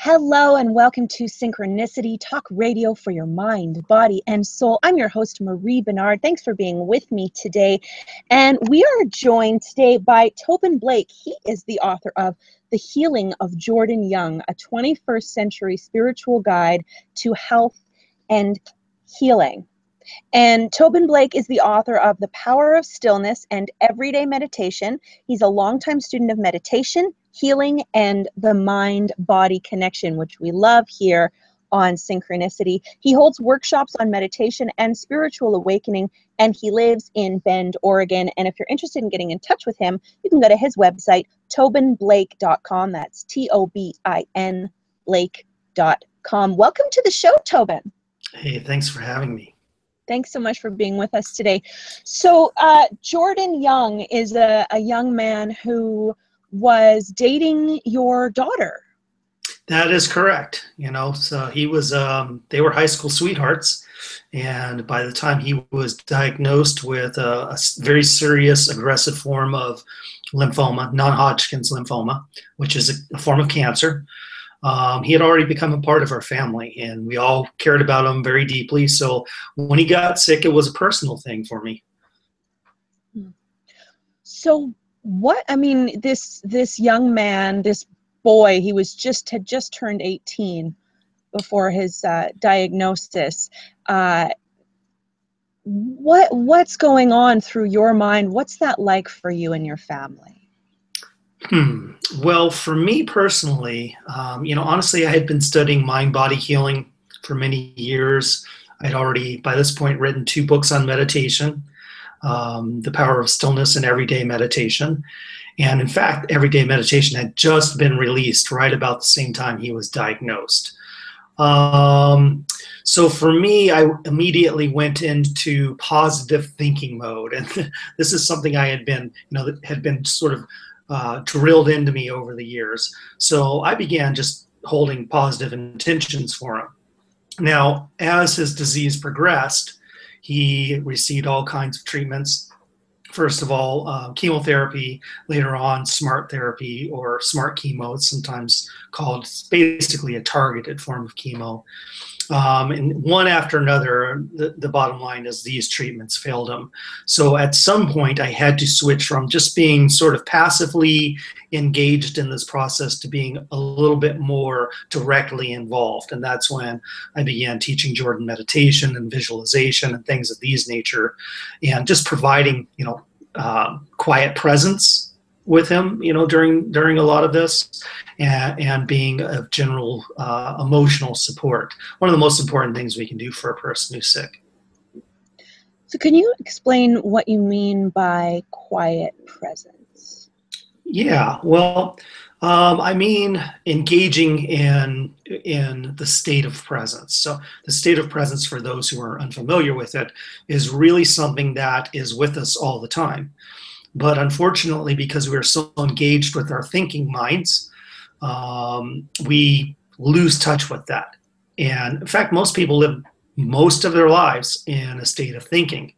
Hello and welcome to Synchronicity, talk radio for your mind, body, and soul. I'm your host, Marie Bernard. Thanks for being with me today. And we are joined today by Tobin Blake. He is the author of The Healing of Jordan Young, a 21st century spiritual guide to health and healing. And Tobin Blake is the author of The Power of Stillness and Everyday Meditation. He's a longtime student of meditation, healing, and the mind-body connection, which we love here on Synchronicity. He holds workshops on meditation and spiritual awakening, and he lives in Bend, Oregon. And if you're interested in getting in touch with him, you can go to his website, tobinblake.com. That's Tobin Blake.com. Welcome to the show, Tobin. Hey, thanks for having me. Thanks so much for being with us today. So Jordan Young is a young man who was dating your daughter. That is correct. So he was, they were high school sweethearts. And by the time he was diagnosed with a very serious aggressive form of lymphoma, non-Hodgkin's lymphoma, which is a form of cancer, he had already become a part of our family, and we all cared about him very deeply. So when he got sick, it was a personal thing for me. So this young man, this boy, he had just turned 18 before his diagnosis. What's going on through your mind? What's that like for you and your family? Well, for me personally, honestly, I had been studying mind-body healing for many years. I'd already, by this point, written 2 books on meditation, The Power of Stillness and Everyday Meditation. And in fact, Everyday Meditation had just been released right about the same time he was diagnosed. So for me, I immediately went into positive thinking mode. And this is something I had been, that had been sort of drilled into me over the years. So I began just holding positive intentions for him. Now, as his disease progressed, he received all kinds of treatments. First of all, chemotherapy, later on smart therapy or smart chemo, it's sometimes called. It's basically a targeted form of chemo. And one after another, the bottom line is these treatments failed him. So at some point, I had to switch from just being sort of passively engaged in this process to being a little bit more directly involved. And that's when I began teaching Jordan meditation and visualization and things of these nature, and just providing, quiet presence with him, during a lot of this, and being of general emotional support. One of the most important things we can do for a person who's sick. So can you explain what you mean by quiet presence? Yeah, well, I mean engaging in the state of presence. So the state of presence, for those who are unfamiliar with it, is really something that is with us all the time. But unfortunately, because we're so engaged with our thinking minds, we lose touch with that. And in fact, most people live most of their lives in a state of thinking,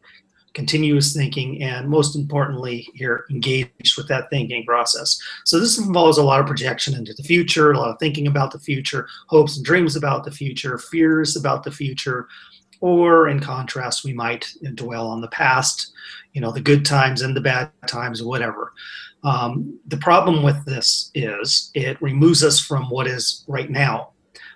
continuous thinking, and most importantly, you're engaged with that thinking process. So this involves a lot of projection into the future, a lot of thinking about the future, hopes and dreams about the future, fears about the future, or in contrast, we might dwell on the past, the good times and the bad times, whatever. The problem with this is it removes us from what is right now,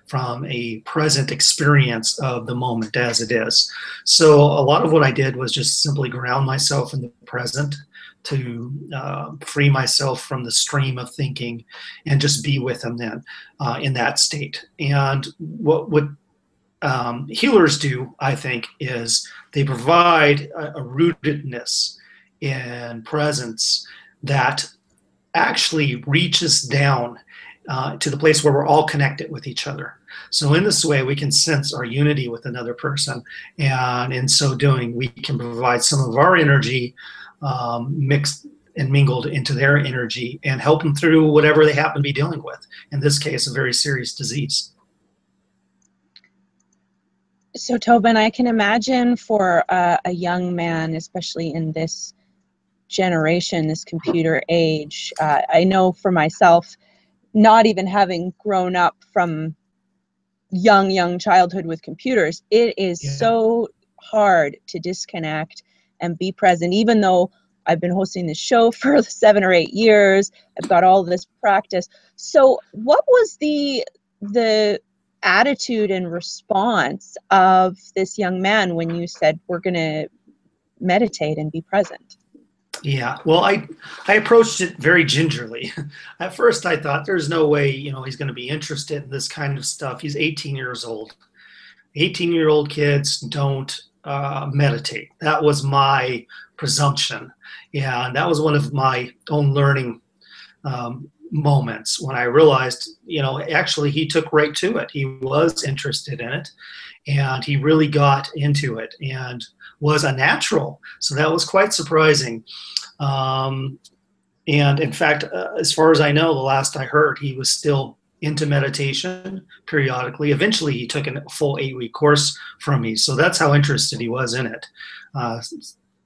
from a present experience of the moment as it is. So a lot of what I did was just simply ground myself in the present, to free myself from the stream of thinking and just be with them then in that state. And what healers do, I think, is they provide a rootedness in presence that actually reaches down to the place where we're all connected with each other. So in this way, we can sense our unity with another person. And in so doing, we can provide some of our energy mixed and mingled into their energy and help them through whatever they happen to be dealing with. In this case, a very serious disease. So Tobin, I can imagine for a young man, especially in this generation, this computer age, I know for myself, not even having grown up from young childhood with computers, it is so hard to disconnect and be present. Even though I've been hosting this show for 7 or 8 years, I've got all this practice. So what was the attitude and response of this young man when you said, we're going to meditate and be present? Yeah, well, I approached it very gingerly. At first, I thought there's no way, he's going to be interested in this kind of stuff. He's 18 years old. 18-year-old kids don't meditate. That was my presumption. Yeah, and that was one of my own learning moments when I realized, actually he took right to it. He was interested in it, and he really got into it and was a natural. So that was quite surprising. And in fact, as far as I know, the last I heard, he was still into meditation periodically. Eventually, he took a full 8-week course from me. So that's how interested he was in it.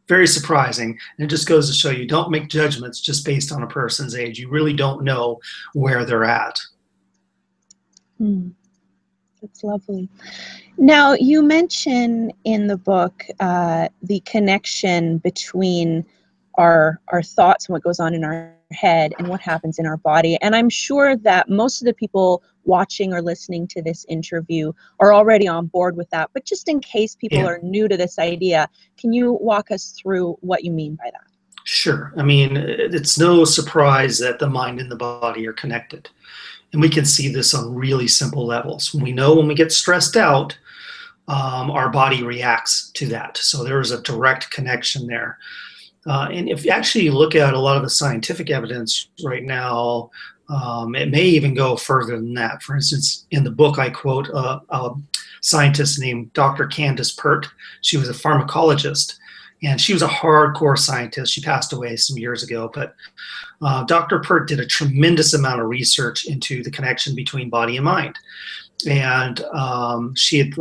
Very surprising. And it just goes to show you, don't make judgments just based on a person's age. You really don't know where they're at. That's lovely. Now, you mention in the book the connection between our thoughts and what goes on in our head and what happens in our body. And I'm sure that most of the people watching or listening to this interview are already on board with that. But just in case people are new to this idea, can you walk us through what you mean by that? Sure. I mean, it's no surprise that the mind and the body are connected. And we can see this on really simple levels. We know when we get stressed out, our body reacts to that. So there is a direct connection there. And if you actually look at a lot of the scientific evidence right now, it may even go further than that. For instance, in the book, I quote a scientist named Dr. Candace Pert. She was a pharmacologist, and she was a hardcore scientist. She passed away some years ago, but Dr. Pert did a tremendous amount of research into the connection between body and mind. And she had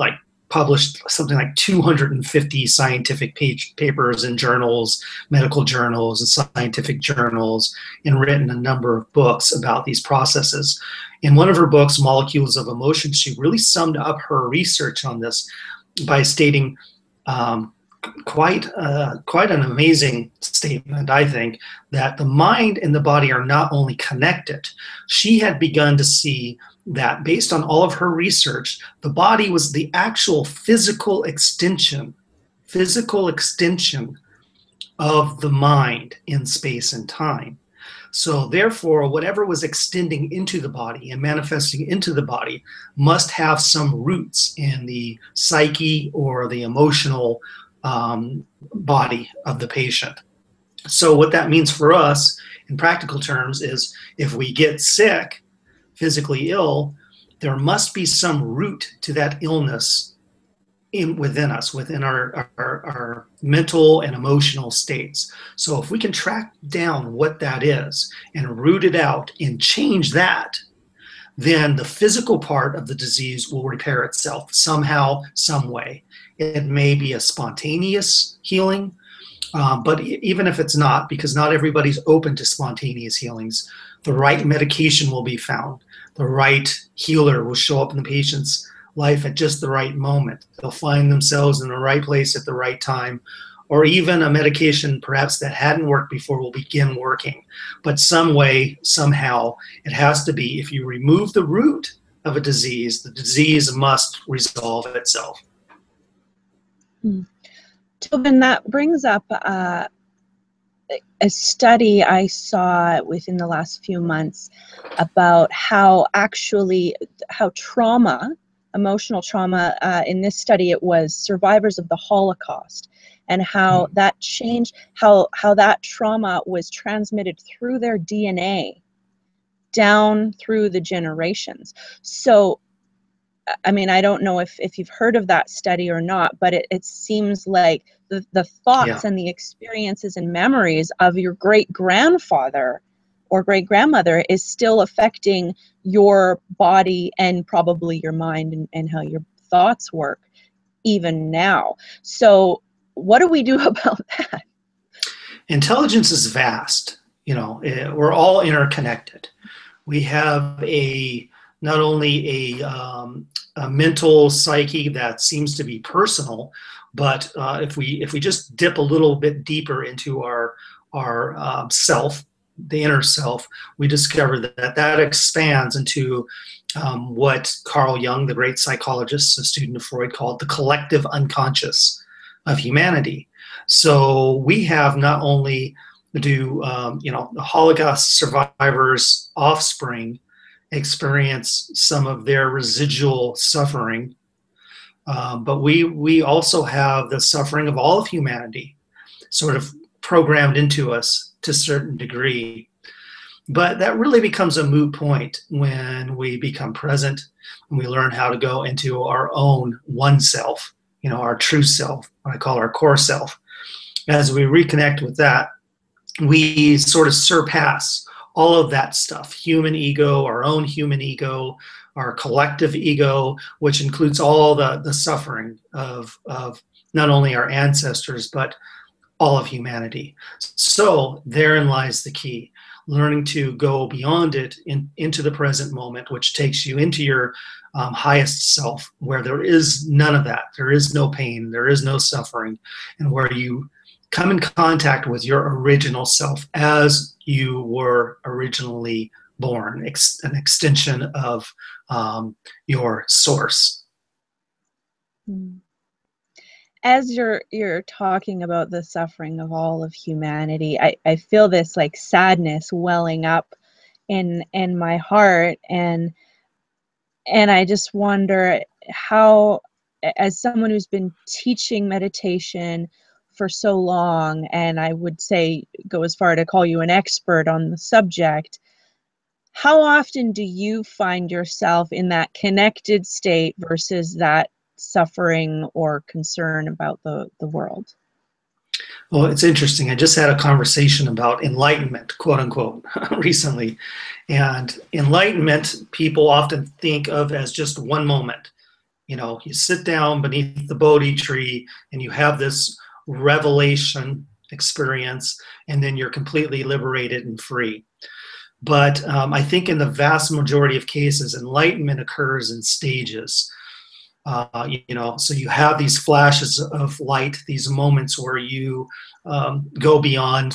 published something like 250 scientific papers in journals, medical journals and scientific journals, and written a number of books about these processes. In one of her books, Molecules of Emotion, she really summed up her research on this by stating quite an amazing statement, I think, that the mind and the body are not only connected. She had begun to see that based on all of her research, the body was the actual physical extension of the mind in space and time. So therefore, whatever was extending into the body and manifesting into the body must have some roots in the psyche or the emotional body of the patient. So what that means for us in practical terms is if we get sick, physically ill, there must be some root to that illness within us, within our mental and emotional states. So if we can track down what that is and root it out and change that, then the physical part of the disease will repair itself somehow, some way. It may be a spontaneous healing, but even if it's not, because not everybody's open to spontaneous healings, the right medication will be found. The right healer will show up in the patient's life at just the right moment. They'll find themselves in the right place at the right time, or even a medication perhaps that hadn't worked before will begin working. But some way, somehow, it has to be, if you remove the root of a disease, the disease must resolve itself. Tobin, that brings up a study I saw within the last few months about how trauma, emotional trauma, in this study it was survivors of the Holocaust, and how that changed, how that trauma was transmitted through their DNA down through the generations. So I mean, I don't know if you've heard of that study or not, but it seems like the thoughts and the experiences and memories of your great-grandfather or great-grandmother is still affecting your body and probably your mind and how your thoughts work even now. So what do we do about that? Intelligence is vast. We're all interconnected. We have not only a mental psyche that seems to be personal, but if we just dip a little bit deeper into our self, the inner self, we discover that expands into what Carl Jung, the great psychologist, a student of Freud, called the collective unconscious of humanity. So we have not only the Holocaust survivors' offspring experience some of their residual suffering, but we also have the suffering of all of humanity sort of programmed into us to a certain degree. But that really becomes a moot point when we become present and we learn how to go into our own one self, our true self, what I call our core self. As we reconnect with that, we sort of surpass all of that stuff, human ego, our own human ego, our collective ego, which includes all the suffering of not only our ancestors, but all of humanity. So therein lies the key, learning to go beyond it into the present moment, which takes you into your highest self, where there is none of that. There is no pain, there is no suffering, and where you come in contact with your original self as you were originally born, an extension of your source. As you're talking about the suffering of all of humanity, I feel this like sadness welling up in my heart, and I just wonder how, as someone who's been teaching meditation for so long, and I would say go as far to call you an expert on the subject, how often do you find yourself in that connected state versus that suffering or concern about the world? Well, it's interesting. I just had a conversation about enlightenment, quote unquote, recently. And enlightenment, people often think of as just one moment. You sit down beneath the Bodhi tree and you have this revelation experience, and then you're completely liberated and free. But I think in the vast majority of cases, enlightenment occurs in stages. So you have these flashes of light, these moments where you go beyond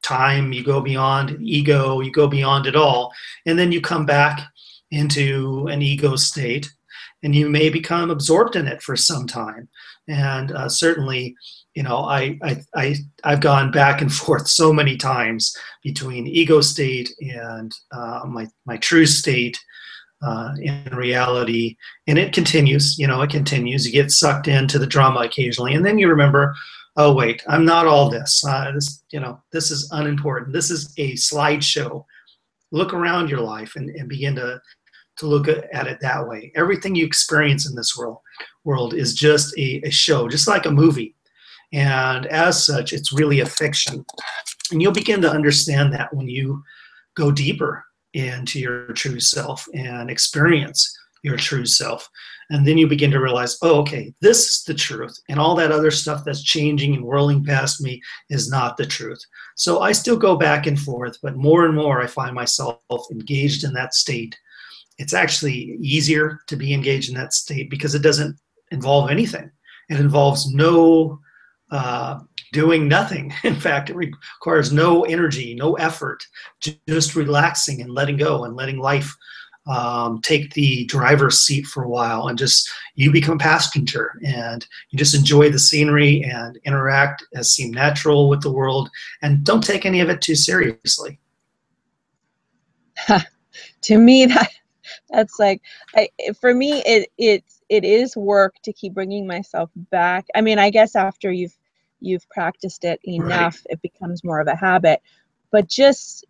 time, you go beyond ego, you go beyond it all, and then you come back into an ego state, and you may become absorbed in it for some time. And certainly, I've gone back and forth so many times between ego state and my true state. In reality, and it continues. It continues. You get sucked into the drama occasionally, and then you remember, oh wait, I'm not all this. This is unimportant. This is a slideshow. Look around your life and begin to look at it that way. Everything you experience in this world is just a show, just like a movie, and as such, it's really a fiction. And you'll begin to understand that when you go deeper into your true self and experience your true self. And then you begin to realize, oh, okay, this is the truth. And all that other stuff that's changing and whirling past me is not the truth. So I still go back and forth, but more and more I find myself engaged in that state. It's actually easier to be engaged in that state because it doesn't involve anything. It involves no doing nothing. In fact, it requires no energy, no effort, just relaxing and letting go and letting life take the driver's seat for a while, and just you become passenger and you just enjoy the scenery and interact as seem natural with the world, and don't take any of it too seriously. To me, that's like, for me, it is work to keep bringing myself back. I mean, I guess after you've practiced it enough, right, it becomes more of a habit. But just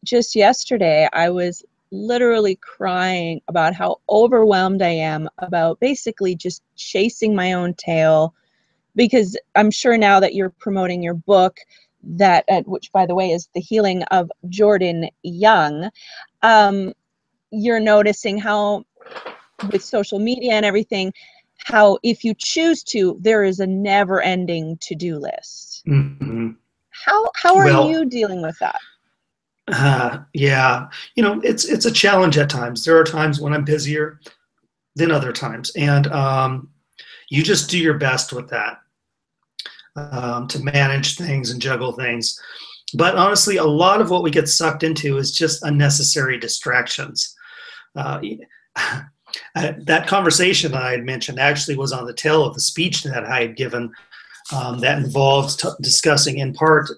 yesterday, I was literally crying about how overwhelmed I am about basically just chasing my own tail, because I'm sure now that you're promoting your book, that which, by the way, is The Healing of Jordan Young, you're noticing how with social media and everything, how if you choose to, there is a never-ending to-do list. Mm-hmm. How are you dealing with that? Yeah, it's a challenge at times. There are times when I'm busier than other times, and you just do your best with that, to manage things and juggle things. But honestly, a lot of what we get sucked into is just unnecessary distractions. Uh, that conversation that I had mentioned actually was on the tail of the speech that I had given, that involves discussing in part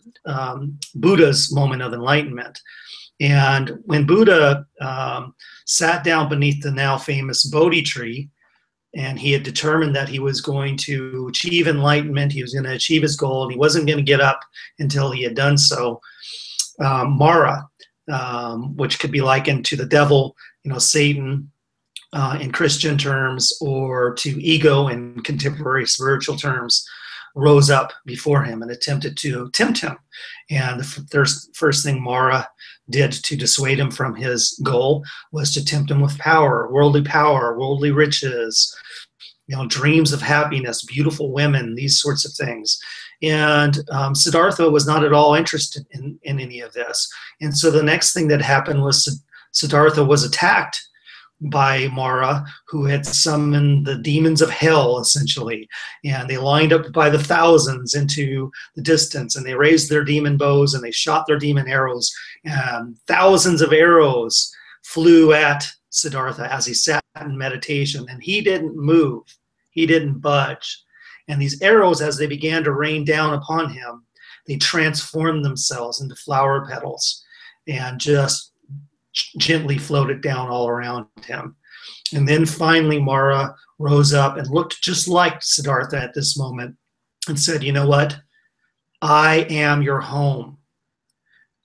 Buddha's moment of enlightenment. And when Buddha sat down beneath the now famous Bodhi tree, and he had determined that he was going to achieve enlightenment, he was going to achieve his goal, and he wasn't going to get up until he had done so. Mara, which could be likened to the devil, Satan, in Christian terms, or to ego in contemporary spiritual terms, rose up before him and attempted to tempt him. And the first thing Mara did to dissuade him from his goal was to tempt him with power, worldly riches, dreams of happiness, beautiful women, these sorts of things. And Siddhartha was not at all interested in any of this. And so the next thing that happened was Siddhartha was attacked by Mara, who had summoned the demons of hell, essentially. And they lined up by the thousands into the distance, and they raised their demon bows and they shot their demon arrows. And thousands of arrows flew at Siddhartha as he sat in meditation, and he didn't move, he didn't budge. And these arrows, as they began to rain down upon him, they transformed themselves into flower petals and just gently floated down all around him. And then finally Mara rose up and looked just like Siddhartha at this moment and said, "You know what? I am your home.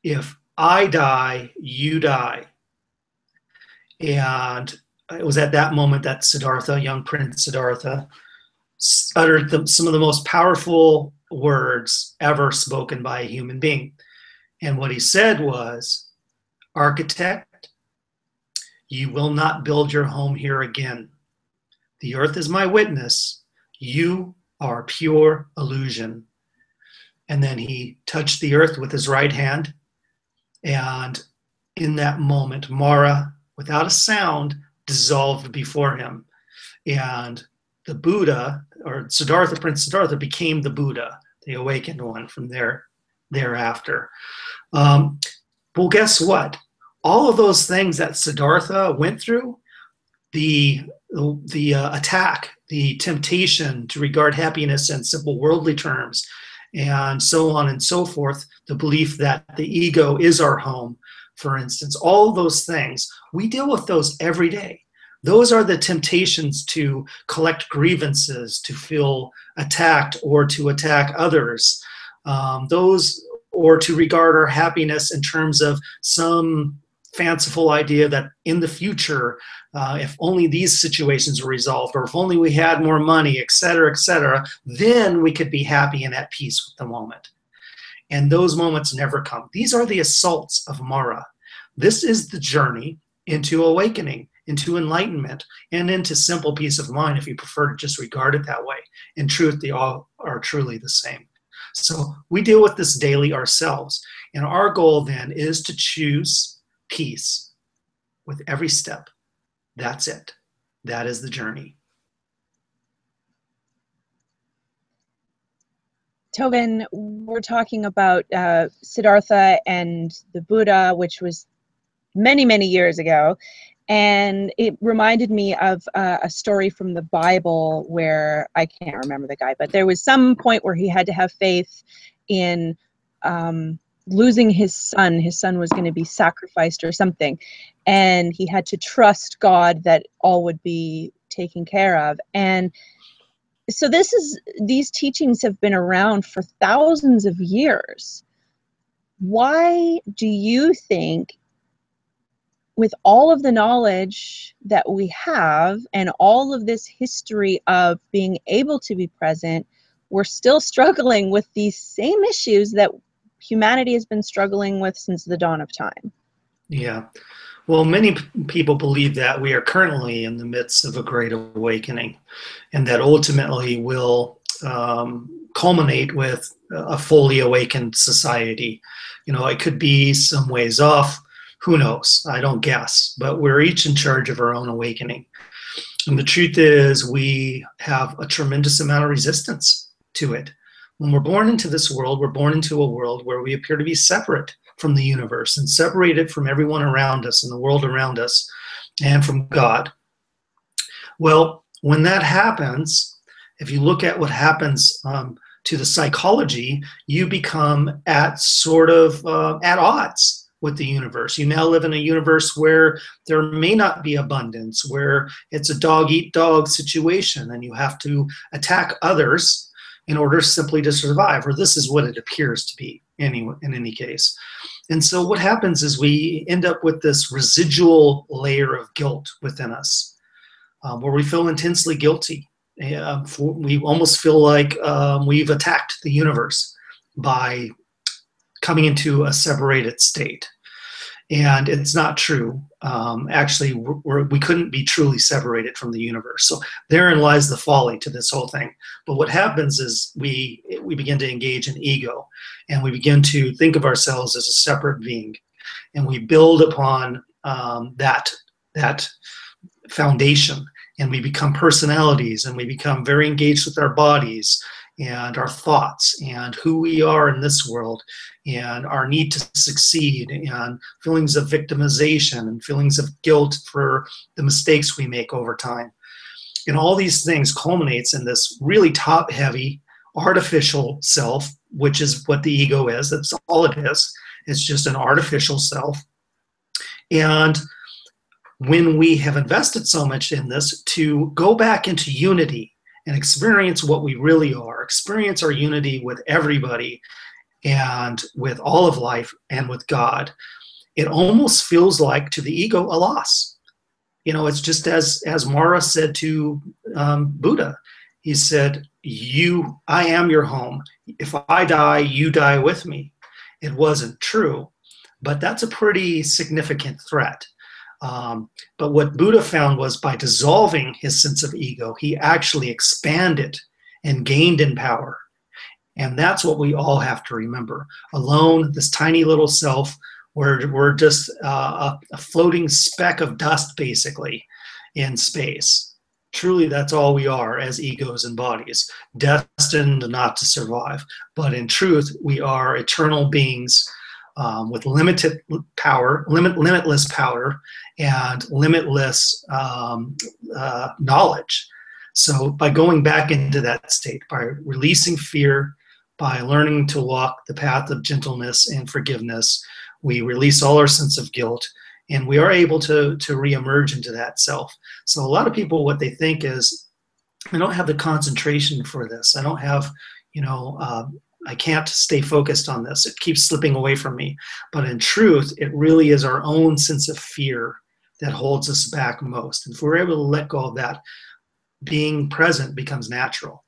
If I die, you die." And it was at that moment that Siddhartha, young Prince Siddhartha, uttered some of the most powerful words ever spoken by a human being. And what he said was, "Architect, you will not build your home here again. The earth is my witness. You are pure illusion." And then he touched the earth with his right hand. And in that moment, Mara, without a sound, dissolved before him. And the Buddha, or Siddhartha, Prince Siddhartha, became the Buddha, the awakened one from thereafter. Well, guess what? All of those things that Siddhartha went through, the attack, the temptation to regard happiness in simple worldly terms, and so on and so forth, the belief that the ego is our home, for instance, all those things, we deal with those every day. Those are the temptations to collect grievances, to feel attacked or to attack others. Or to regard our happiness in terms of some fanciful idea that in the future, if only these situations were resolved, or if only we had more money, et cetera, then we could be happy and at peace with the moment. And those moments never come. These are the assaults of Mara. This is the journey into awakening, into enlightenment, and into simple peace of mind, if you prefer to just regard it that way. In truth, they all are truly the same. So we deal with this daily ourselves. And our goal then is to choose peace with every step. That's it. That is the journey. Tobin, we're talking about Siddhartha and the Buddha, which was many, many years ago. And it reminded me of a story from the Bible where, I can't remember the guy, but there was some point where he had to have faith in losing his son. His son was going to be sacrificed or something. And he had to trust God that all would be taken care of. And so these teachings have been around for thousands of years. Why do you think, with all of the knowledge that we have and all of this history of being able to be present, we're still struggling with these same issues that humanity has been struggling with since the dawn of time? Yeah. Well, many people believe that we are currently in the midst of a great awakening, and that ultimately will culminate with a fully awakened society. It could be some ways off. Who knows? I don't guess. But we're each in charge of our own awakening. And the truth is, we have a tremendous amount of resistance to it. When we're born into this world, we're born into a world where we appear to be separate from the universe and separated from everyone around us and the world around us and from God. Well, when that happens, if you look at what happens to the psychology, you become at odds with the universe. You now live in a universe where there may not be abundance, where it's a dog-eat-dog situation, and you have to attack others in order simply to survive, or this is what it appears to be in any case. And so what happens is we end up with this residual layer of guilt within us, where we feel intensely guilty. We almost feel like we've attacked the universe by coming into a separated state. And it's not true. Actually, we couldn't be truly separated from the universe. So therein lies the folly to this whole thing. But what happens is we begin to engage in ego, and we begin to think of ourselves as a separate being, and we build upon that foundation, and we become personalities, and we become very engaged with our bodies and our thoughts and who we are in this world and our need to succeed and feelings of victimization and feelings of guilt for the mistakes we make over time. And all these things culminates in this really top-heavy, artificial self, which is what the ego is. That's all it is. It's just an artificial self. And when we have invested so much in this, to go back into unity and experience what we really are, experience our unity with everybody and with all of life and with God, it almost feels like to the ego a loss. It's just as Mara said to Buddha. He said, I am your home. If I die, you die with me. It wasn't true, but that's a pretty significant threat. But what Buddha found was by dissolving his sense of ego, he actually expanded and gained in power. And that's what we all have to remember. Alone, this tiny little self, we're just a floating speck of dust, basically, in space. Truly, that's all we are as egos and bodies, destined not to survive. But in truth, we are eternal beings with limited power, limitless power, and limitless knowledge. So by going back into that state, by releasing fear, by learning to walk the path of gentleness and forgiveness, we release all our sense of guilt, and we are able to reemerge into that self. So a lot of people, what they think is, I don't have the concentration for this. I don't have, I can't stay focused on this. It keeps slipping away from me. But in truth, it really is our own sense of fear that holds us back most. And if we're able to let go of that, being present becomes natural.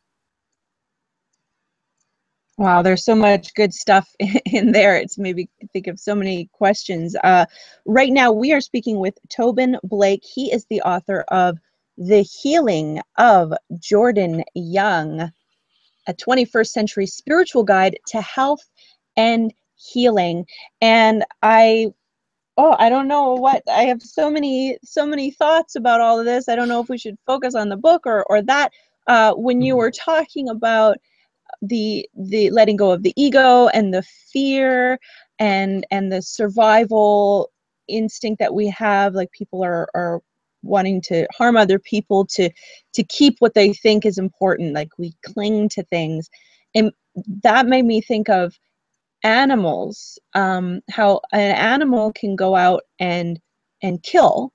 Wow, there's so much good stuff in there. It's made me think of so many questions. Right now, we are speaking with Tobin Blake. He is the author of The Healing of Jordan Young, a 21st century spiritual guide to health and healing. And I don't know what, I have so many thoughts about all of this. I don't know if we should focus on the book or that. When you were talking about the letting go of the ego and the fear and the survival instinct that we have, like people are wanting to harm other people to keep what they think is important, like we cling to things, and that made me think of animals, how an animal can go out and kill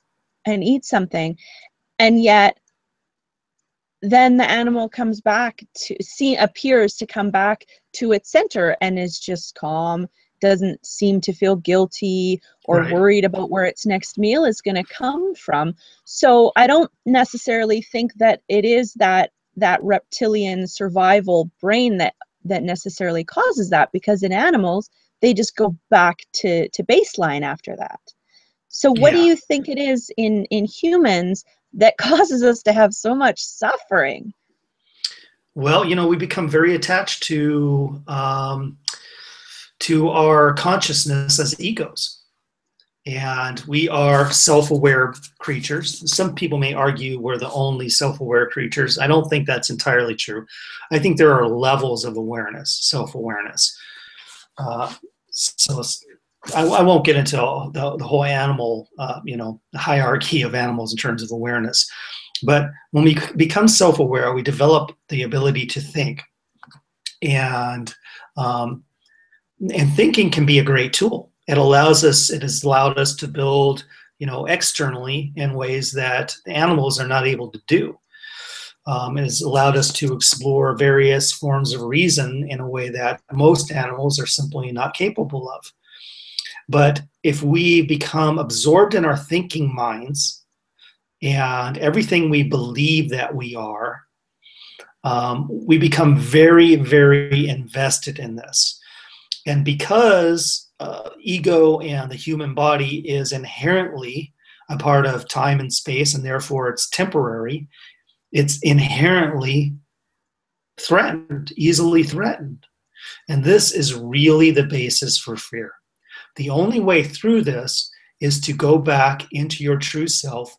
and eat something, and yet then the animal comes back appears to come back to its center and is just calm, doesn't seem to feel guilty or Right. worried about where its next meal is going to come from. So I don't necessarily think that it is that reptilian survival brain that necessarily causes that, because in animals, they just go back to baseline after that. So what do you think it is in humans that causes us to have so much suffering? Well, we become very attached to our consciousness as egos. And we are self-aware creatures. Some people may argue we're the only self-aware creatures. I don't think that's entirely true. I think there are levels of awareness, self-awareness. So I won't get into the whole animal, the hierarchy of animals in terms of awareness. But when we become self-aware, we develop the ability to think. And thinking can be a great tool. It has allowed us to build, externally in ways that the animals are not able to do. It has allowed us to explore various forms of reason in a way that most animals are simply not capable of. But if we become absorbed in our thinking minds and everything we believe that we are, we become very, very invested in this. And because ego and the human body is inherently a part of time and space, and therefore it's temporary, it's inherently threatened, easily threatened. And this is really the basis for fear. The only way through this is to go back into your true self,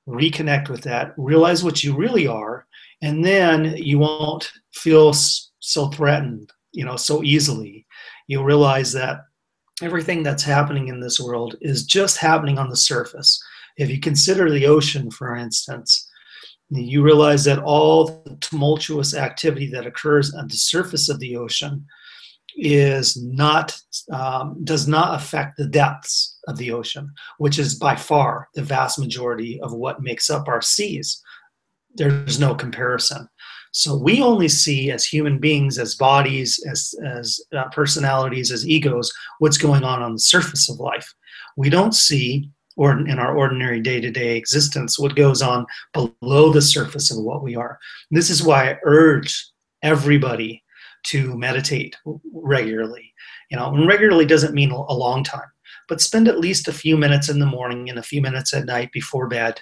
reconnect with that, realize what you really are, and then you won't feel so threatened, so easily. You'll realize that everything that's happening in this world is just happening on the surface. If you consider the ocean, for instance, you realize that all the tumultuous activity that occurs at the surface of the ocean does not affect the depths of the ocean, which is by far the vast majority of what makes up our seas. There's no comparison. So we only see, as human beings, as bodies, as personalities, as egos, what's going on the surface of life. We don't see, or in our ordinary day-to-day existence, what goes on below the surface of what we are. This is why I urge everybody to meditate regularly. And regularly doesn't mean a long time, but spend at least a few minutes in the morning and a few minutes at night before bed,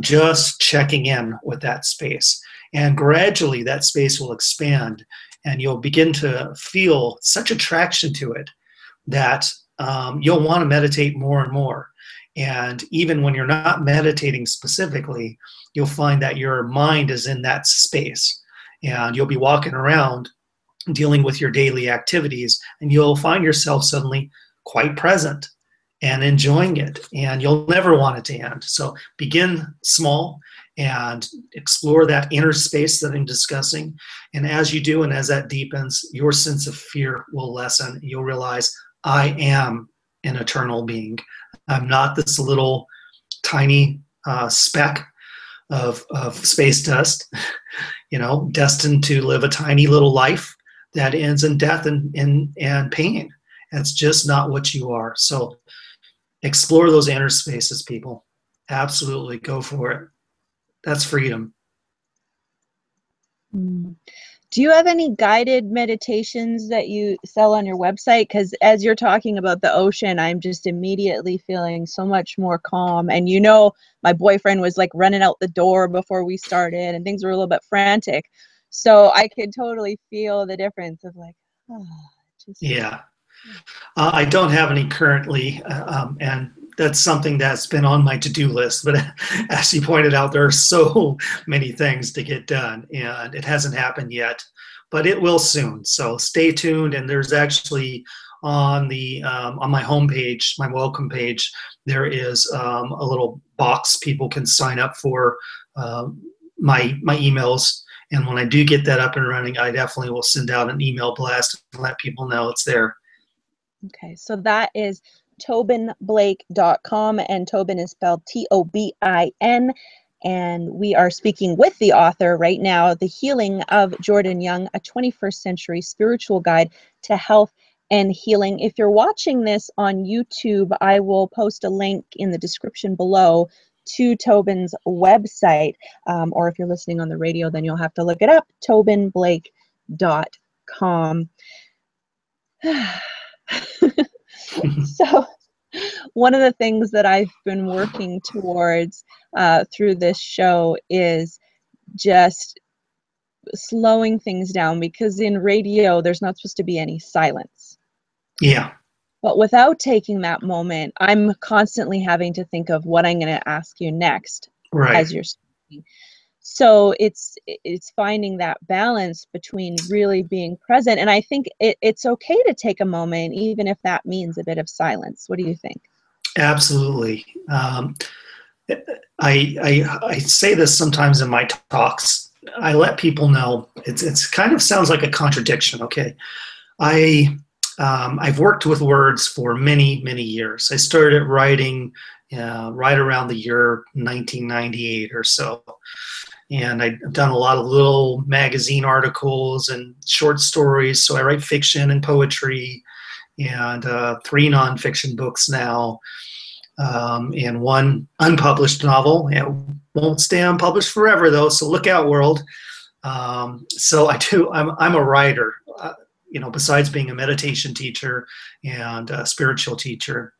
just checking in with that space. And gradually that space will expand and you'll begin to feel such attraction to it that you'll want to meditate more and more. And even when you're not meditating specifically, you'll find that your mind is in that space and you'll be walking around dealing with your daily activities and you'll find yourself suddenly quite present and enjoying it, and you'll never want it to end. So begin small and explore that inner space that I'm discussing. And as you do, and as that deepens, your sense of fear will lessen. You'll realize, I am an eternal being. I'm not this little tiny speck of space dust, destined to live a tiny little life that ends in death and pain. That's just not what you are. So explore those inner spaces, people. Absolutely, go for it. That's freedom. Do you have any guided meditations that you sell on your website? Because as you're talking about the ocean, I'm just immediately feeling so much more calm. And my boyfriend was like running out the door before we started and things were a little bit frantic. So I could totally feel the difference of like, yeah. I don't have any currently, and that's something that's been on my to-do list. But as you pointed out, there are so many things to get done, and it hasn't happened yet, but it will soon. So stay tuned. And there's actually on my homepage, my welcome page, there is a little box people can sign up for my emails. And when I do get that up and running, I definitely will send out an email blast and let people know it's there. Okay, so that is tobinblake.com, and Tobin is spelled Tobin. And we are speaking with the author right now, The Healing of Jordan Young, a 21st century spiritual guide to health and healing. If you're watching this on YouTube, I will post a link in the description below to Tobin's website. Or if you're listening on the radio, then you'll have to look it up, tobinblake.com. So one of the things that I've been working towards through this show is just slowing things down, because in radio, there's not supposed to be any silence. Yeah. But without taking that moment, I'm constantly having to think of what I'm going to ask you next Right. as you're speaking. So it's finding that balance between really being present. And I think it's okay to take a moment, even if that means a bit of silence. What do you think? Absolutely. I say this sometimes in my talks. I let people know it's kind of sounds like a contradiction. Okay, I've worked with words for many years. I started writing right around the year 1998 or so, and I've done a lot of little magazine articles and short stories. So I write fiction and poetry, and 3 nonfiction books now, and 1 unpublished novel. It won't stay unpublished forever, though. So look out, world. So I'm a writer. Besides being a meditation teacher and a spiritual teacher.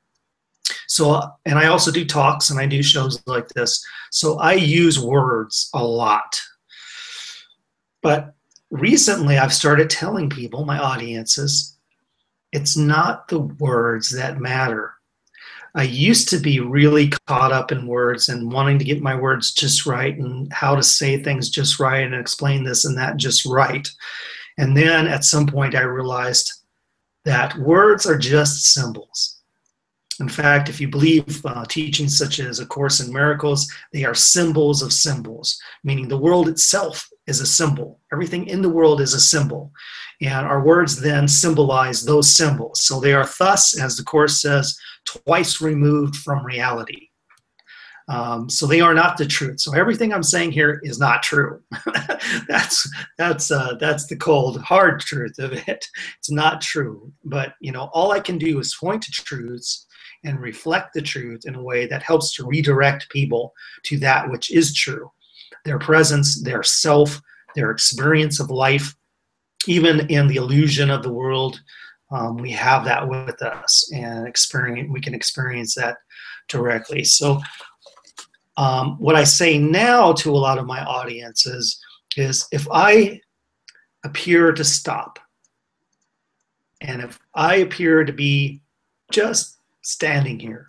So, and I also do talks and I do shows like this. So I use words a lot. But recently I've started telling people, my audiences, it's not the words that matter. I used to be really caught up in words and wanting to get my words just right and how to say things just right and explain this and that just right. And then at some point I realized that words are just symbols. In fact, if you believe teachings such as A Course in Miracles, they are symbols of symbols, meaning the world itself is a symbol. Everything in the world is a symbol. And our words then symbolize those symbols. So they are thus, as the Course says, twice removed from reality. So they are not the truth. So everything I'm saying here is not true. that's the cold, hard truth of it. It's not true. But all I can do is point to truths and reflect the truth in a way that helps to redirect people to that which is true. Their presence, their self, their experience of life, even in the illusion of the world, we have that with us, and we can experience that directly. So what I say now to a lot of my audiences is if I appear to stop, and if I appear to be just standing here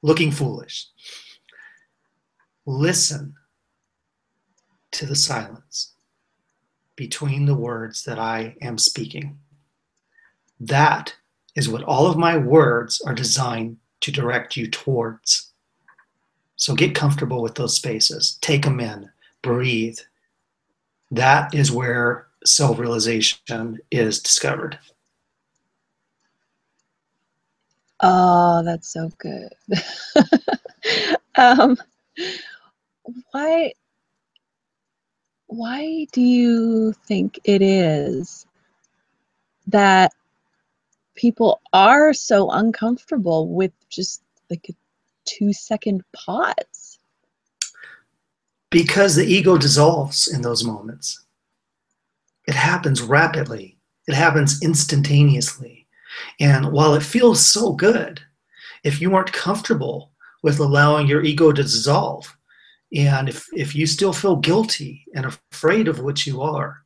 looking foolish, listen to the silence between the words that I am speaking. That is what all of my words are designed to direct you towards. So get comfortable with those spaces. Take them in. Breathe. That is where self-realization is discovered. Oh, that's so good. Why do you think it is that people are so uncomfortable with just like a 2-second pause? Because the ego dissolves in those moments. It happens rapidly. It happens instantaneously. And while it feels so good, if you aren't comfortable with allowing your ego to dissolve, and if you still feel guilty and afraid of what you are,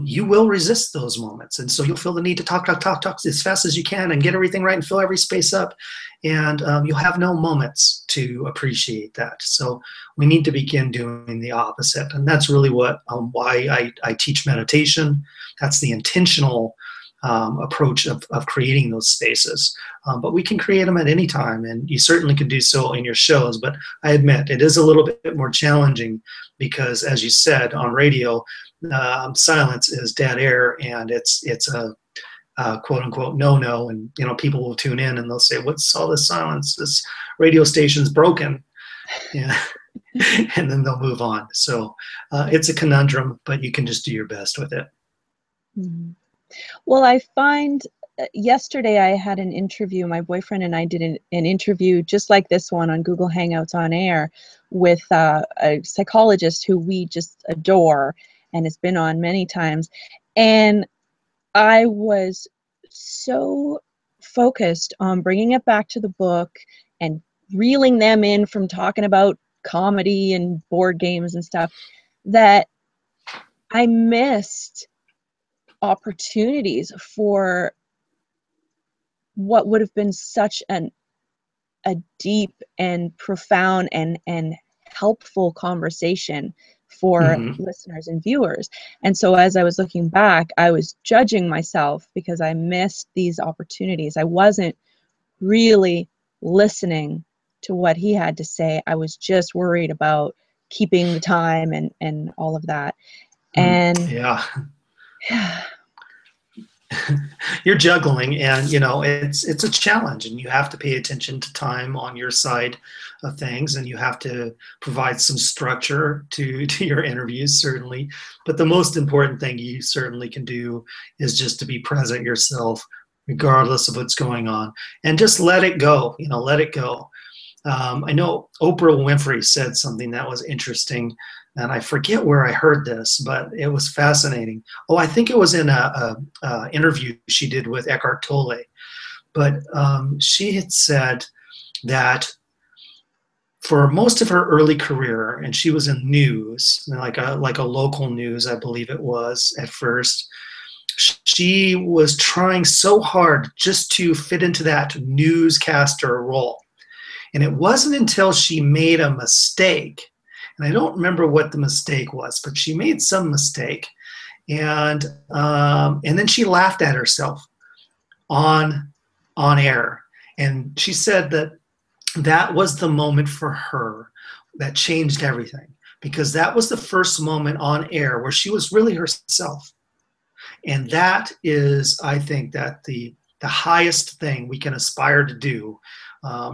you will resist those moments. And so you'll feel the need to talk as fast as you can and get everything right and fill every space up. And you'll have no moments to appreciate that. So we need to begin doing the opposite. And that's really why I teach meditation. That's the intentional approach of creating those spaces. But we can create them at any time, and you certainly can do so in your shows. But I admit it is a little bit more challenging because, as you said, on radio, silence is dead air, and it's a quote unquote no, and people will tune in and they'll say, "What's all this silence? This radio station's broken." Yeah. And then they'll move on. So it's a conundrum, but you can just do your best with it. Mm-hmm. Well, I find yesterday I had an interview. My boyfriend and I did an interview just like this one on Google Hangouts on air with a psychologist who we just adore and has been on many times. And I was so focused on bringing it back to the book and reeling them in from talking about comedy and board games and stuff that I missed opportunities for what would have been such a deep and profound and helpful conversation for listeners and viewers. And so as I was looking back, I was judging myself because I missed these opportunities. I wasn't really listening to what he had to say. I was just worried about keeping the time and all of that. And yeah. You're juggling, and it's a challenge, and you have to pay attention to time on your side of things, and you have to provide some structure to your interviews, certainly. But the most important thing you certainly can do is just to be present yourself, regardless of what's going on, and just let it go. Let it go. I know Oprah Winfrey said something that was interesting, and I forget where I heard this, but it was fascinating. Oh, I think it was in a interview she did with Eckhart Tolle. But she had said that for most of her early career, and she was in news, like a local news, I believe it was at first, she was trying so hard just to fit into that newscaster role. And it wasn't until she made a mistake, and I don't remember what the mistake was, but she made some mistake, and then she laughed at herself on air. And she said that was the moment for her that changed everything, because that was the first moment on air where she was really herself. And that is, I think, that the highest thing we can aspire to do,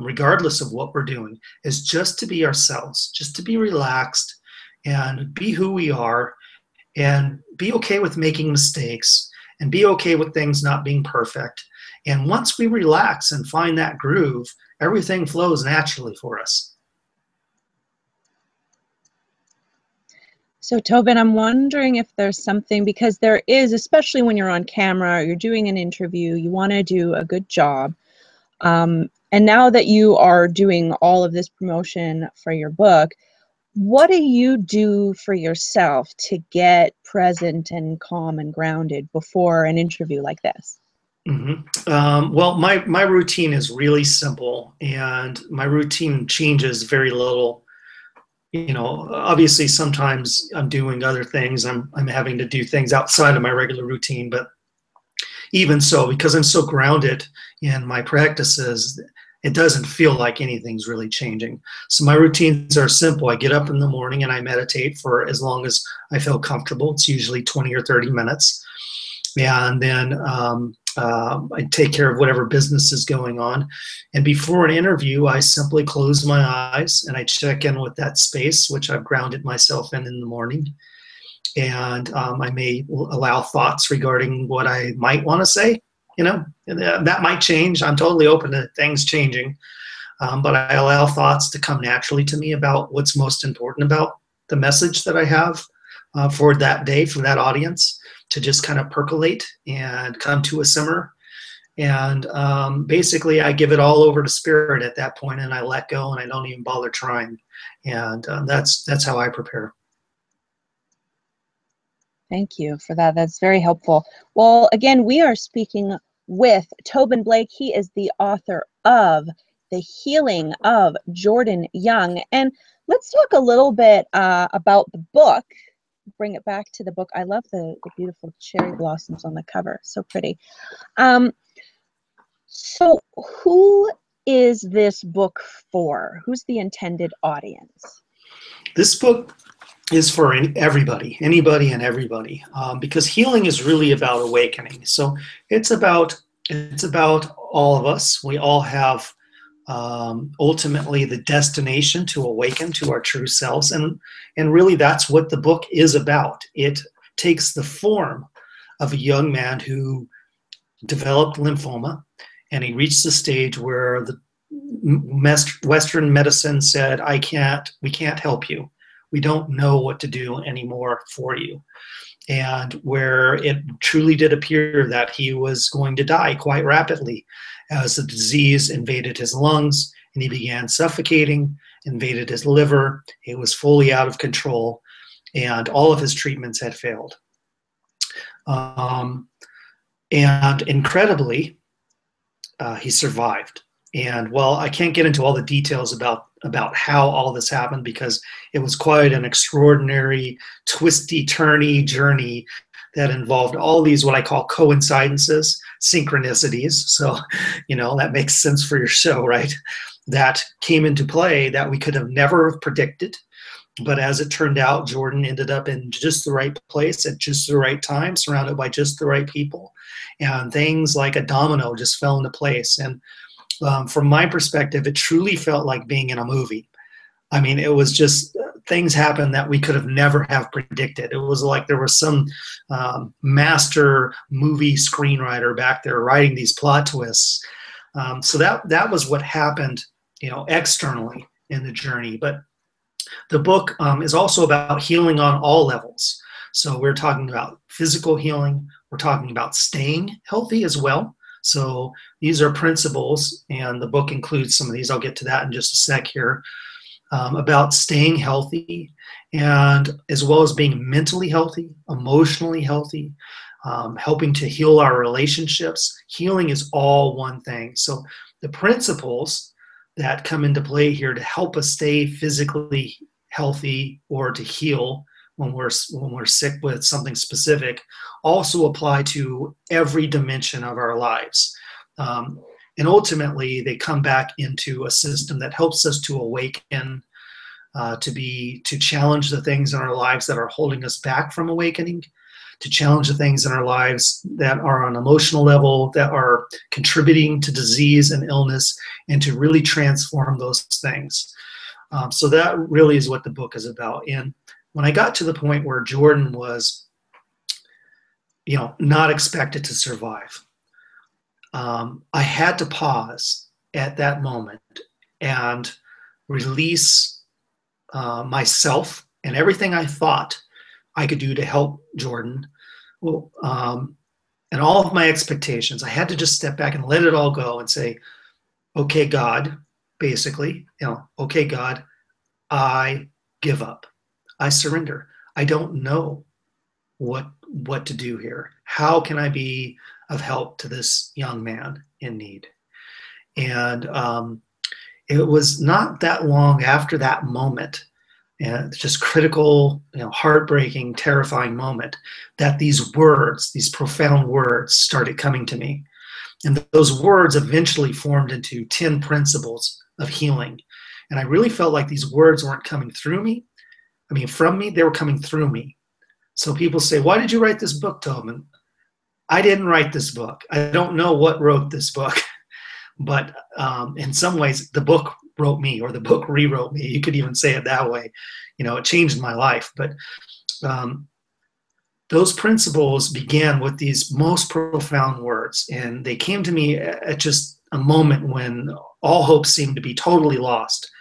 regardless of what we're doing, is just to be ourselves, just to be relaxed and be who we are, and be okay with making mistakes, and be okay with things not being perfect. And once we relax and find that groove, everything flows naturally for us. So Tobin, I'm wondering if there's something, because there is, especially when you're on camera or you're doing an interview, you want to do a good job. And now that you are doing all of this promotion for your book, what do you do for yourself to get present and calm and grounded before an interview like this? Well, my routine is really simple, and my routine changes very little. Obviously sometimes I'm doing other things. I'm having to do things outside of my regular routine, but even so, because I'm so grounded in my practices, it doesn't feel like anything's really changing. So my routines are simple. I get up in the morning and I meditate for as long as I feel comfortable. It's usually 20 or 30 minutes. And then I take care of whatever business is going on. And before an interview, I simply close my eyes and I check in with that space, which I've grounded myself in the morning. And I may allow thoughts regarding what I might want to say. That might change. I'm totally open to things changing. But I allow thoughts to come naturally to me about what's most important about the message that I have for that day, for that audience, to just kind of percolate and come to a simmer. And basically, I give it all over to spirit at that point, and I let go, and I don't even bother trying. And that's how I prepare. Thank you for that. That's very helpful. Well, again, we are speaking with Tobin Blake. He is the author of The Healing of Jordan Young. And let's talk a little bit about the book. Bring it back to the book. I love the beautiful cherry blossoms on the cover. So pretty. So who is this book for? Who's the intended audience? This book is for anybody and everybody, because healing is really about awakening. So it's about all of us. We all have ultimately the destination to awaken to our true selves, and really that's what the book is about. It takes the form of a young man who developed lymphoma, and he reached the stage where the Western medicine said, we can't help you. We don't know what to do anymore for you. And where it truly did appear that he was going to die quite rapidly as the disease invaded his lungs and he began suffocating, invaded his liver. It was fully out of control. and all of his treatments had failed. And incredibly, he survived. And well, I can't get into all the details about how all this happened, because it was quite an extraordinary, twisty, turny journey that involved all these what I call coincidences, synchronicities. So, that makes sense for your show, right? That came into play that we could have never predicted. But as it turned out, Jordan ended up in just the right place at just the right time, surrounded by just the right people. And things like a domino just fell into place. And from my perspective, it truly felt like being in a movie. I mean, it was just things happened that we could have never have predicted. It was like there was some master movie screenwriter back there writing these plot twists. So that was what happened, externally in the journey. But the book is also about healing on all levels. So we're talking about physical healing. We're talking about staying healthy as well. So these are principles, and the book includes some of these. I'll get to that in just a sec here, about staying healthy, and as well as being mentally healthy, emotionally healthy, helping to heal our relationships. Healing is all one thing. So the principles that come into play here to help us stay physically healthy or to heal when we're sick with something specific also apply to every dimension of our lives. And ultimately, they come back into a system that helps us to awaken, to challenge the things in our lives that are holding us back from awakening, to challenge the things in our lives that are on an emotional level, that are contributing to disease and illness, and to really transform those things. So that really is what the book is about. And when I got to the point where Jordan was, not expected to survive, I had to pause at that moment and release myself and everything I thought I could do to help Jordan, and all of my expectations. I had to just step back and let it all go and say, okay, God, basically, okay, God, I give up. I surrender. I don't know what to do here. How can I be of help to this young man in need? And it was not that long after that moment, and just critical, heartbreaking, terrifying moment, that these words, these profound words, started coming to me. And those words eventually formed into 10 principles of healing. And I really felt like these words weren't coming through me. From me, they were coming through me. So people say, why did you write this book, Tobin? I didn't write this book. I don't know what wrote this book. But in some ways, the book wrote me, or the book rewrote me. You could even say it that way. It changed my life. But those principles began with these most profound words. And they came to me at just a moment when all hope seemed to be totally lost.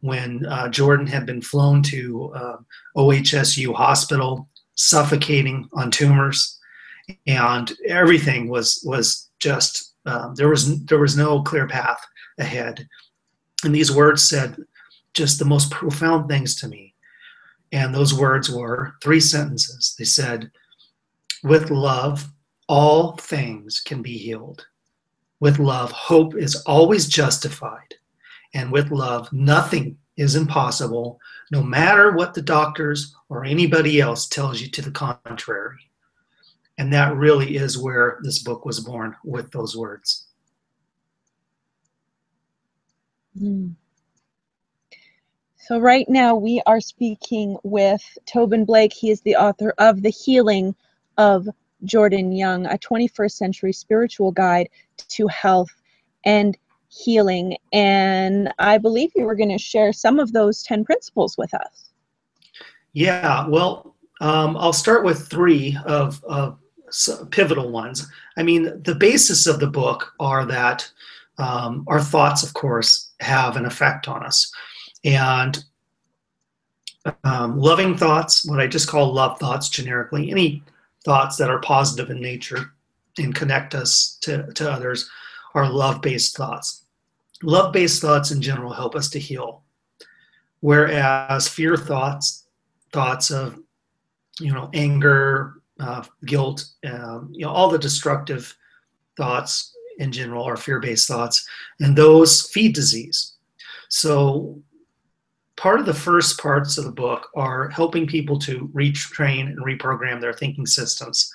When Jordan had been flown to OHSU hospital, suffocating on tumors, and everything was just there was no clear path ahead. And these words said just the most profound things to me. And those words were 3 sentences. They said, with love, all things can be healed. With love, hope is always justified. And with love, nothing is impossible, no matter what the doctors or anybody else tells you to the contrary. And that really is where this book was born, with those words. So right now we are speaking with Tobin Blake. He is the author of The Healing of Jordan Young, a 21st century spiritual guide to health and healing. And I believe you were going to share some of those 10 principles with us. Yeah, well, I'll start with 3 of pivotal ones. The basis of the book are that our thoughts, of course, have an effect on us. And loving thoughts, what I just call love thoughts generically, any thoughts that are positive in nature and connect us to others, are love-based thoughts. Love-based thoughts in general help us to heal. Whereas fear thoughts of anger, guilt, all the destructive thoughts in general are fear-based thoughts, and those feed disease. So part of the first parts of the book are helping people to retrain and reprogram their thinking systems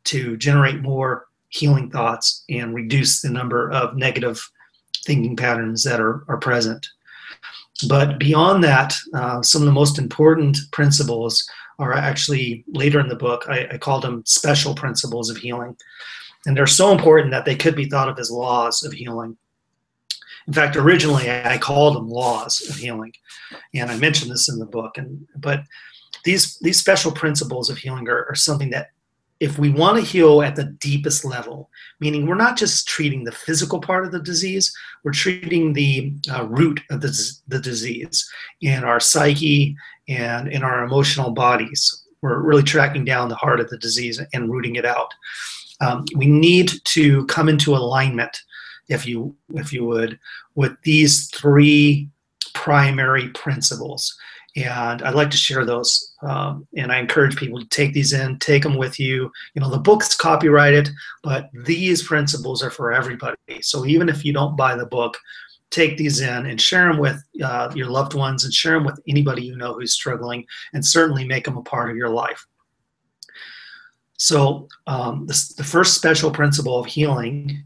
to generate more healing thoughts and reduce the number of negative thinking patterns that are present. But beyond that, some of the most important principles are actually later in the book. I called them special principles of healing. And they're so important that they could be thought of as laws of healing. In fact, originally I called them laws of healing. And I mentioned this in the book. But these special principles of healing are something that, if we want to heal at the deepest level, meaning we're not just treating the physical part of the disease, we're treating the root of the disease in our psyche and in our emotional bodies. We're really tracking down the heart of the disease and rooting it out. We need to come into alignment, if you would, with these three primary principles. And I'd like to share those. And I encourage people to take these in, take them with you. The book's copyrighted, but these principles are for everybody. So even if you don't buy the book, take these in and share them with your loved ones, and share them with anybody you know who's struggling, and certainly make them a part of your life. So the first special principle of healing,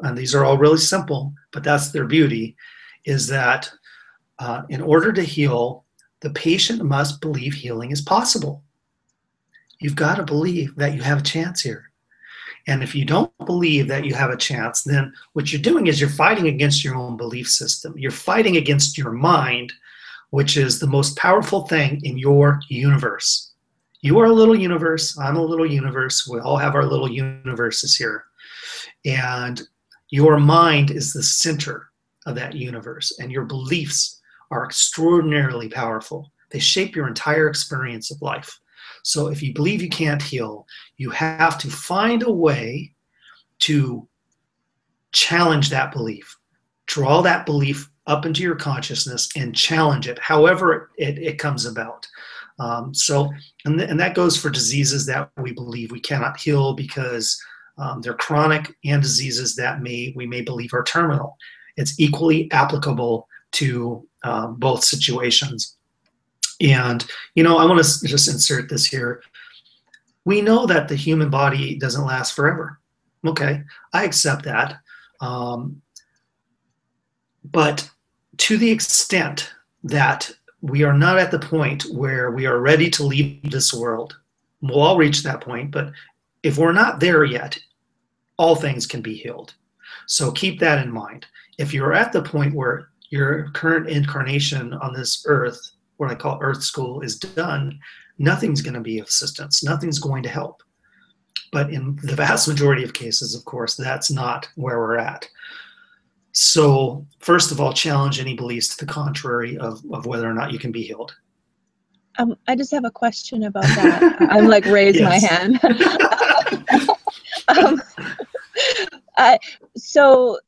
and these are all really simple, but that's their beauty, is that in order to heal, the patient must believe healing is possible. You've got to believe that you have a chance here. And if you don't believe that you have a chance, then what you're doing is you're fighting against your own belief system. You're fighting against your mind, which is the most powerful thing in your universe. You are a little universe. I'm a little universe. We all have our little universes here. And your mind is the center of that universe. And your beliefs are extraordinarily powerful. They shape your entire experience of life. So if you believe you can't heal, you have to find a way to challenge that belief. Draw that belief up into your consciousness and challenge it, however it comes about. And that goes for diseases that we believe we cannot heal because they're chronic, and diseases that we may believe are terminal. It's equally applicable to both situations. And, I want to just insert this here. We know that the human body doesn't last forever. Okay, I accept that. But to the extent that we are not at the point where we are ready to leave this world, we'll all reach that point, but if we're not there yet, all things can be healed. So keep that in mind. If you're at the point where your current incarnation on this earth, what I call Earth School, is done, nothing's going to be of assistance. Nothing's going to help. But in the vast majority of cases, of course, that's not where we're at. So first of all, challenge any beliefs to the contrary of whether or not you can be healed. I just have a question about that. I'm like, raise my hand.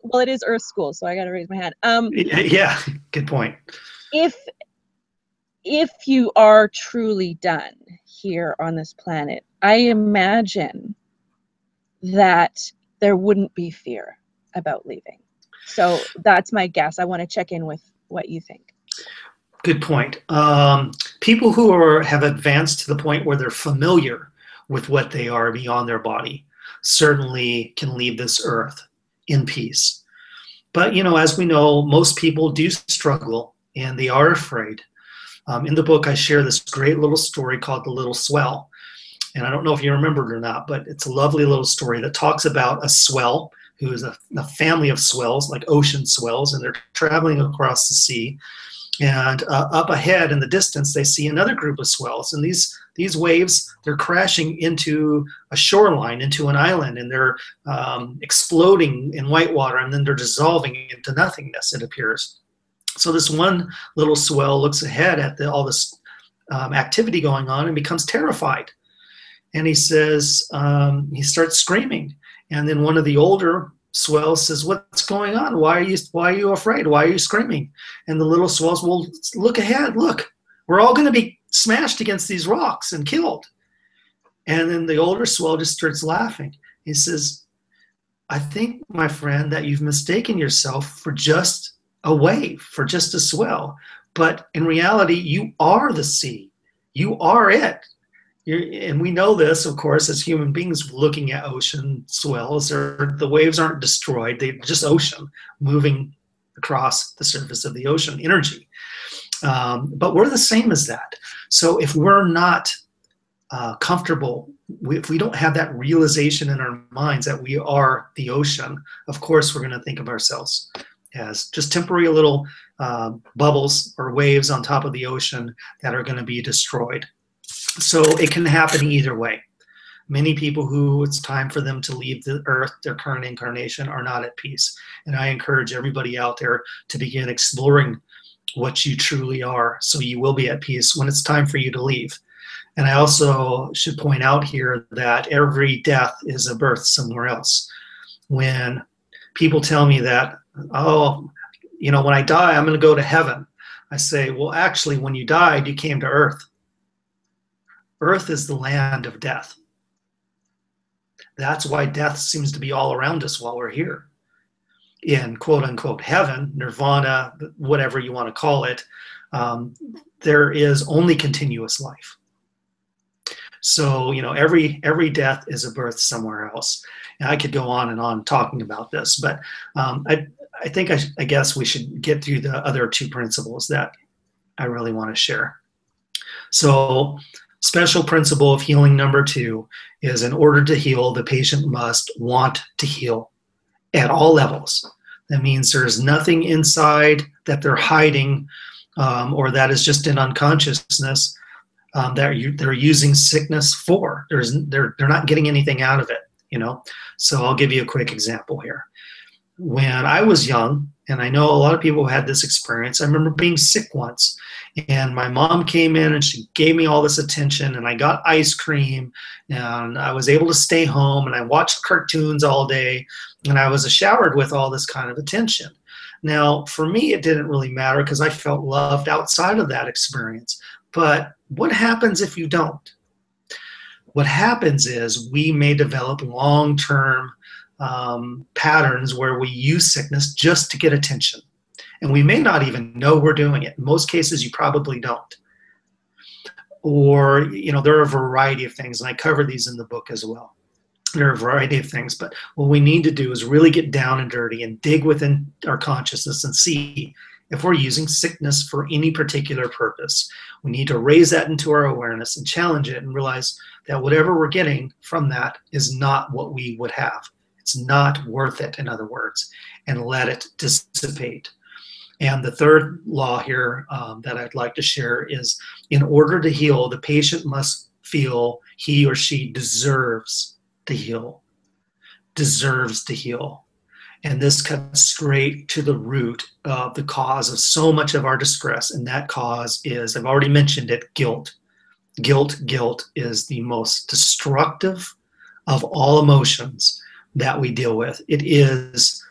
Well, it is Earth School, so I got to raise my hand. Yeah, good point. If you are truly done here on this planet, I imagine that there wouldn't be fear about leaving. So that's my guess. I want to check in with what you think. Good point. People who have advanced to the point where they're familiar with what they are beyond their body certainly can leave this earth in peace. But, as we know, most people do struggle and they are afraid. In the book, I share this great little story called The Little Swell. And I don't know if you remember it or not, but it's a lovely little story that talks about a swell who is a family of swells, like ocean swells, and they're traveling across the sea. And up ahead in the distance, they see another group of swells. And these waves, they're crashing into a shoreline, into an island, and they're exploding in white water, and then they're dissolving into nothingness, it appears. So this one little swell looks ahead at all this activity going on and becomes terrified. And he says, he starts screaming. And then one of the older swells says, "What's going on? Why are you afraid? Why are you screaming?" And the little swells, "Well, look ahead, look. We're all going to be smashed against these rocks and killed." And then the older swell just starts laughing. He says, I think, my friend, that you've mistaken yourself for just a wave, for just a swell. But in reality, you are the sea. You are it. And we know this, of course, as human beings looking at ocean swells. The waves aren't destroyed. They're just ocean moving across the surface of the ocean, energy. But we're the same as that. So if we're not comfortable, if we don't have that realization in our minds that we are the ocean, of course we're going to think of ourselves as just temporary little bubbles or waves on top of the ocean that are going to be destroyed. So it can happen either way. Many people who it's time for them to leave the earth, their current incarnation, are not at peace. And I encourage everybody out there to begin exploring what you truly are, so you will be at peace when it's time for you to leave. And I also should point out here that every death is a birth somewhere else. When people tell me that, oh, you know, when I die, I'm going to go to heaven, I say, well, actually, when you died, you came to earth. Earth is the land of death. That's why death seems to be all around us while we're here. In quote unquote heaven, nirvana, whatever you want to call it, there is only continuous life. So, you know, every death is a birth somewhere else. And I could go on and on talking about this, but I think I guess we should get through the other two principles that I really want to share. So, special principle of healing number 2 is, in order to heal, the patient must want to heal at all levels. That means there's nothing inside that they're hiding, or that is just in unconsciousness that they're using sickness for. They're not getting anything out of it, you know. So I'll give you a quick example here. When I was young, and I know a lot of people had this experience, I remember being sick once, and my mom came in and she gave me all this attention, and I got ice cream, and I was able to stay home, and I watched cartoons all day, and I was showered with all this kind of attention. Now, for me, it didn't really matter because I felt loved outside of that experience. But what happens if you don't? What happens is we may develop long-term patterns where we use sickness just to get attention. And we may not even know we're doing it. In most cases, you probably don't. Or, you know, there are a variety of things, and I cover these in the book as well. There are a variety of things, but what we need to do is really get down and dirty and dig within our consciousness and see if we're using sickness for any particular purpose. We need to raise that into our awareness and challenge it and realize that whatever we're getting from that is not what we would have. It's not worth it, in other words, and let it dissipate. And the third law here that I'd like to share is, in order to heal, the patient must feel he or she deserves to heal, deserves to heal. And this cuts straight to the root of the cause of so much of our distress. And that cause is, I've already mentioned it, guilt. Guilt is the most destructive of all emotions that we deal with. It is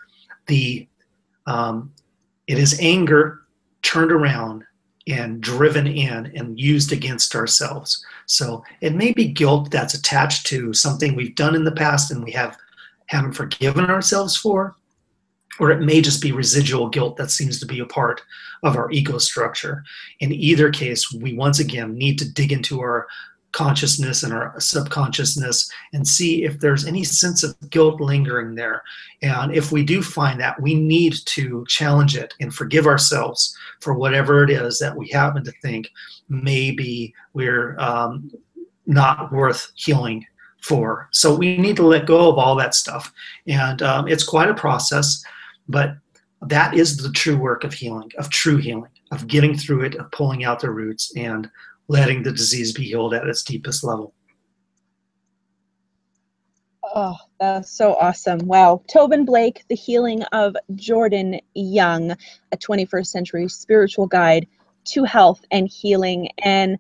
anger turned around and driven in and used against ourselves. So it may be guilt that's attached to something we've done in the past and we haven't forgiven ourselves for, or it may just be residual guilt that seems to be a part of our ego structure. In either case, we once again need to dig into our consciousness and our subconsciousness and see if there's any sense of guilt lingering there. And if we do find that, we need to challenge it and forgive ourselves for whatever it is that we happen to think maybe we're not worth healing for. So we need to let go of all that stuff. And it's quite a process, but that is the true work of healing, of true healing, of getting through it, of pulling out the roots and letting the disease be healed at its deepest level. Oh, that's so awesome. Wow. Tobin Blake, The Healing of Jordan Young, a 21st century spiritual guide to health and healing. And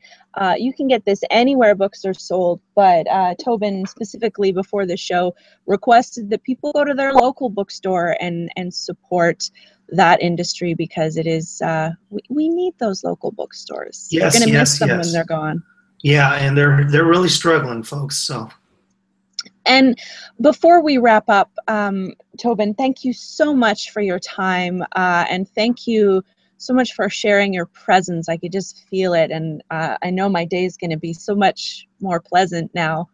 you can get this anywhere books are sold, but Tobin specifically before the show requested that people go to their local bookstore and support that industry, because it is, we need those local bookstores. Yes, We're going to yes, miss them yes. when they're gone. Yeah, and they're really struggling, folks. So And before we wrap up, Tobin, thank you so much for your time, and thank you so much for sharing your presence. I could just feel it, and I know my day is going to be so much more pleasant now.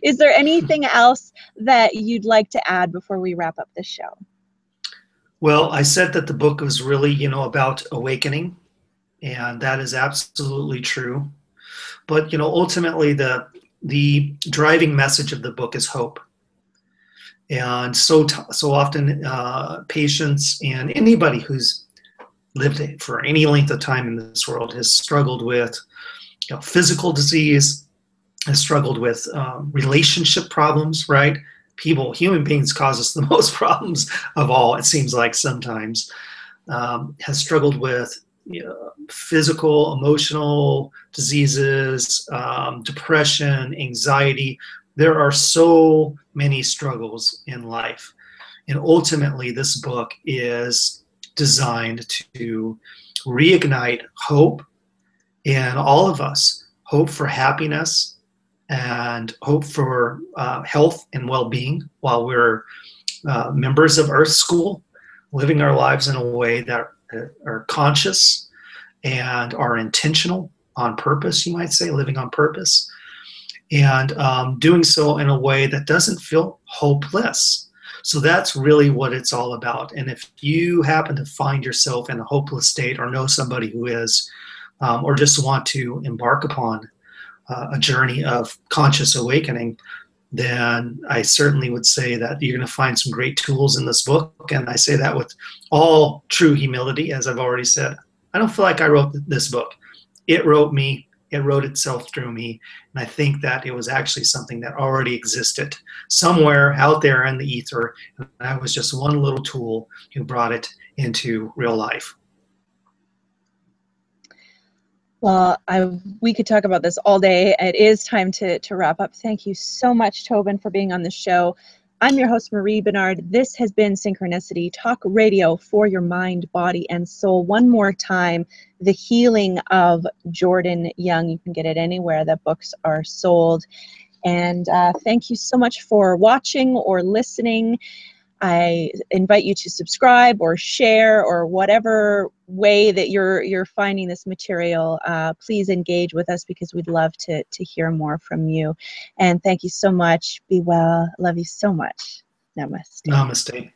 Is there anything else that you'd like to add before we wrap up the show? well, I said that the book was really, about awakening, and that is absolutely true. But ultimately, the driving message of the book is hope. And so often, patients and anybody who's lived for any length of time in this world has struggled with physical disease, has struggled with relationship problems, right? Human beings cause us the most problems of all, it seems like sometimes. Has struggled with physical, emotional diseases, depression, anxiety. There are so many struggles in life. And ultimately, this book is designed to reignite hope in all of us, hope for happiness and hope for health and well-being while we're members of Earth School, living our lives in a way that are conscious and are intentional, on purpose, you might say, living on purpose, and doing so in a way that doesn't feel hopeless. So that's really what it's all about. And if you happen to find yourself in a hopeless state or know somebody who is, or just want to embark upon a journey of conscious awakening, then I certainly would say that you're going to find some great tools in this book. And I say that with all true humility, as I've already said. I don't feel like I wrote this book. It wrote me. It wrote itself through me. And I think that it was actually something that already existed somewhere out there in the ether. And I was just one little tool who brought it into real life. Well, we could talk about this all day. It is time to wrap up. Thank you so much, Tobin, for being on the show. I'm your host, Marie Bernard. This has been Synchronicity, talk radio for your mind, body, and soul. One more time, The Healing of Jordan Young. You can get it anywhere that books are sold. And thank you so much for watching or listening. I invite you to subscribe or share, or whatever way that you're finding this material. Please engage with us, because we'd love to hear more from you. And thank you so much. Be well. Love you so much. Namaste. Namaste.